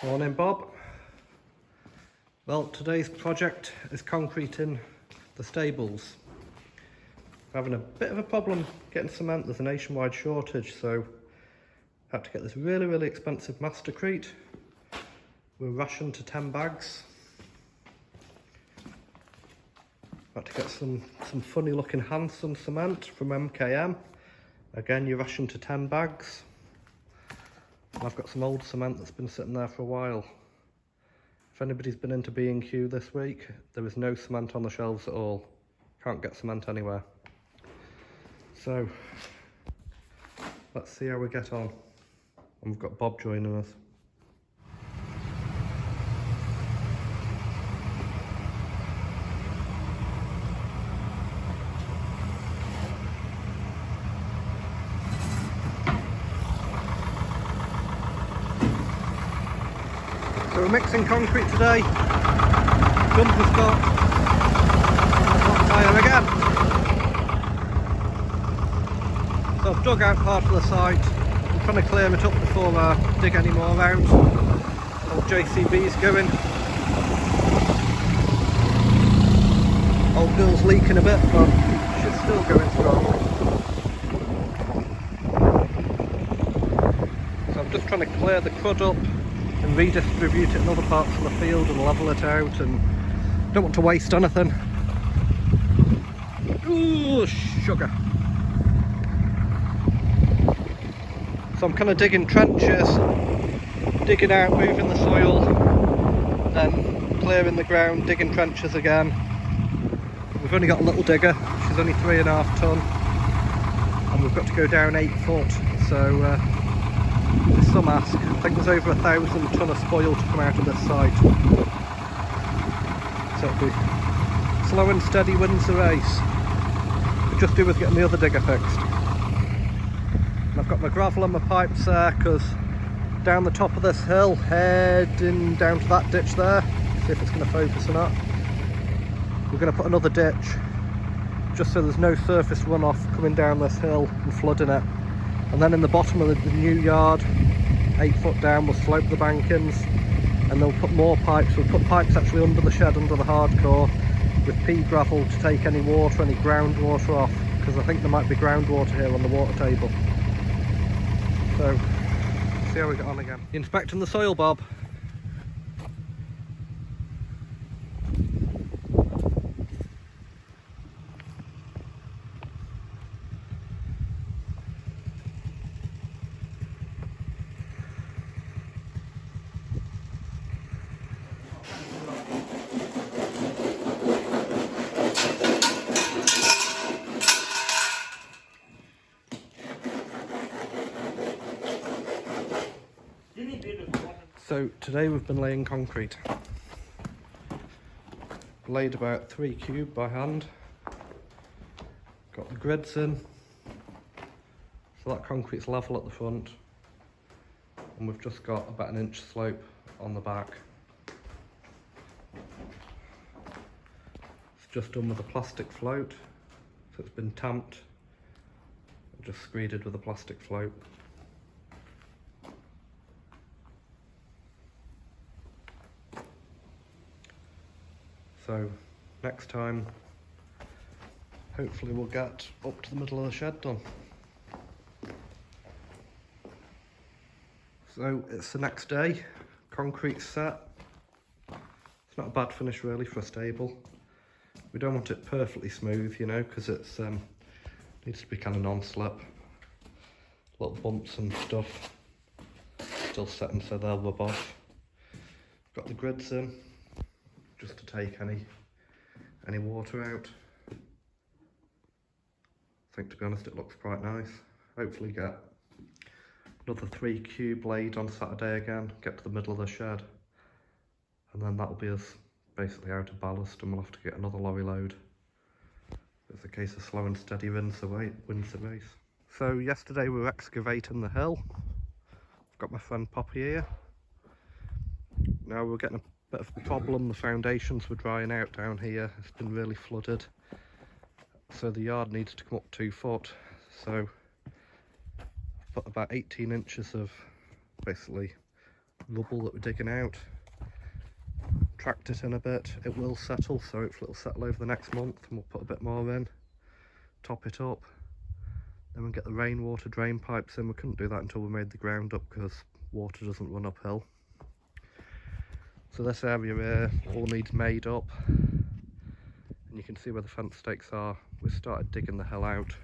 Morning, Bob. Well, today's project is concreting the stables. We're having a bit of a problem getting cement. There's a nationwide shortage, so I had to get this really expensive mastercrete. We're rationed to 10 bags. Had to get some funny looking Hanson cement from MKM. Again, you're rationed to 10 bags. And I've got some old cement that's been sitting there for a while. If anybody's been into B&Q this week, there is no cement on the shelves at all. Can't get cement anywhere. So, let's see how we get on. And we've got Bob joining us. So we're mixing concrete today. Jumper stop. Fire again. So I've dug out part of the site. I'm trying to clear it up before I dig any more out. Old JCB's going. Old girl's leaking a bit, but she's still going strong. So I'm just trying to clear the crud up and redistribute it in other parts of the field and level it out, and don't want to waste anything. Ooh, sugar. So I'm kind of digging trenches, digging out, moving the soil, then clearing the ground, digging trenches again. We've only got a little digger, she's only 3.5 ton, and we've got to go down 8 foot, so there's some ask. I think there's over 1,000 ton of spoil to come out of this site. So it'll be slow and steady wins the race. We just do with getting the other digger fixed. And I've got my gravel and my pipes there, because down the top of this hill, heading down to that ditch there, see if it's going to focus or not. We're going to put another ditch, just so there's no surface runoff coming down this hill and flooding it. And then in the bottom of the new yard, 8 foot down, we'll slope the bankings, and they'll put more pipes. We'll put pipes actually under the shed, under the hardcore, with pea gravel to take any water, any groundwater off, because I think there might be groundwater here on the water table. So, see how we get on again. You inspecting the soil, Bob? So today we've been laying concrete. Laid about 3 cube by hand. Got the grids in. So that concrete's level at the front. And we've just got about 1 inch slope on the back. It's just done with a plastic float. So it's been tamped. Just screeded with a plastic float. So next time, hopefully we'll get up to the middle of the shed done. So it's the next day, concrete's set. It's not a bad finish really for a stable. We don't want it perfectly smooth, you know, because it's needs to be kind of non-slip. Little bumps and stuff. Still setting so they'll rub off. Got the grids in, just to take any water out. I think, to be honest, it looks quite nice. Hopefully get another 3 cube laid on Saturday again, get to the middle of the shed, and then that'll be us basically out of ballast, and we'll have to get another lorry load. It's a case of slow and steady wins the race. So yesterday we were excavating the hill. I've got my friend Poppy here. Now we're getting a bit of a problem. The foundations were drying out down here. It's been really flooded, so the yard needs to come up 2 foot. So I've put about 18 inches of basically rubble that we're digging out, tracked it in a bit. It will settle, so hopefully it'll settle over the next month, and we'll put a bit more in, top it up. Then we'll get the rainwater drain pipes in. We couldn't do that until we made the ground up because water doesn't run uphill. So this area here all needs made up, and you can see where the fence stakes are. We started digging the hell out.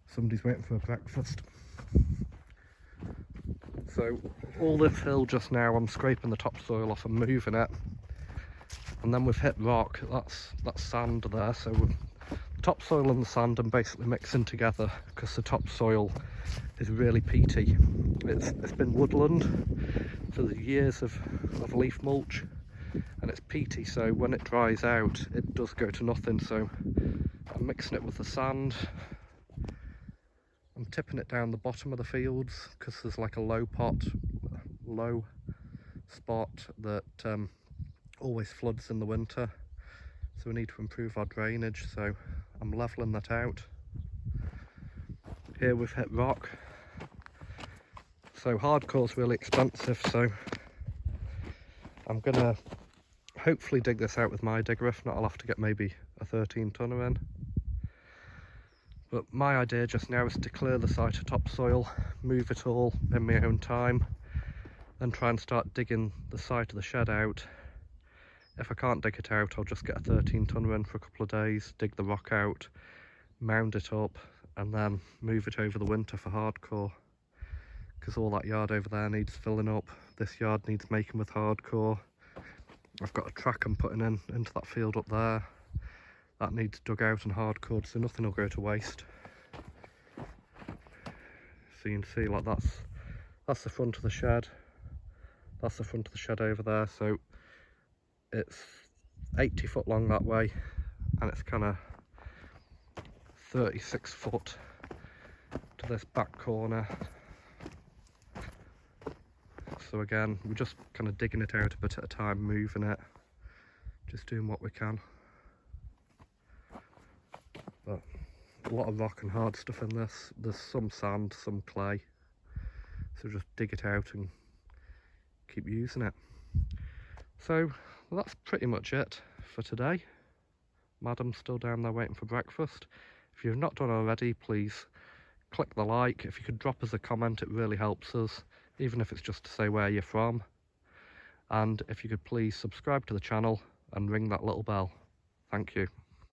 Somebody's waiting for a breakfast. So all this hill just now, I'm scraping the topsoil off and moving it, and then we've hit rock. That's sand there, so the topsoil and the sand are basically mixing together because the topsoil is really peaty. It's been woodland for the years of leaf mulch, and it's peaty, so when it dries out it does go to nothing. So I'm mixing it with the sand. I'm tipping it down the bottom of the fields because there's like a low spot that always floods in the winter, so we need to improve our drainage, so I'm levelling that out. Here we've hit rock, so hardcore's really expensive, so I'm gonna hopefully dig this out with my digger. If not, I'll have to get maybe a 13 tonner in. But my idea just now is to clear the site of topsoil, move it all in my own time, then try and start digging the site of the shed out. If I can't dig it out, I'll just get a 13 tonner in for a couple of days, dig the rock out, mound it up, and then move it over the winter for hardcore. Because all that yard over there needs filling up. This yard needs making with hardcore. I've got a track I'm putting in into that field up there. That needs dug out and hardcored, so nothing will go to waste. So you can see, like, that's the front of the shed. That's the front of the shed over there. So it's 80 foot long that way, and it's kind of 36 foot to this back corner. So again, we're just kind of digging it out a bit at a time, moving it, just doing what we can. But a lot of rock and hard stuff in this. There's some sand, some clay, so just dig it out and keep using it. So that's pretty much it for today. Madam's still down there waiting for breakfast. If you've not done already, please click the like. If you could drop us a comment, it really helps us, even if it's just to say where you're from. And if you could please subscribe to the channel and ring that little bell. Thank you.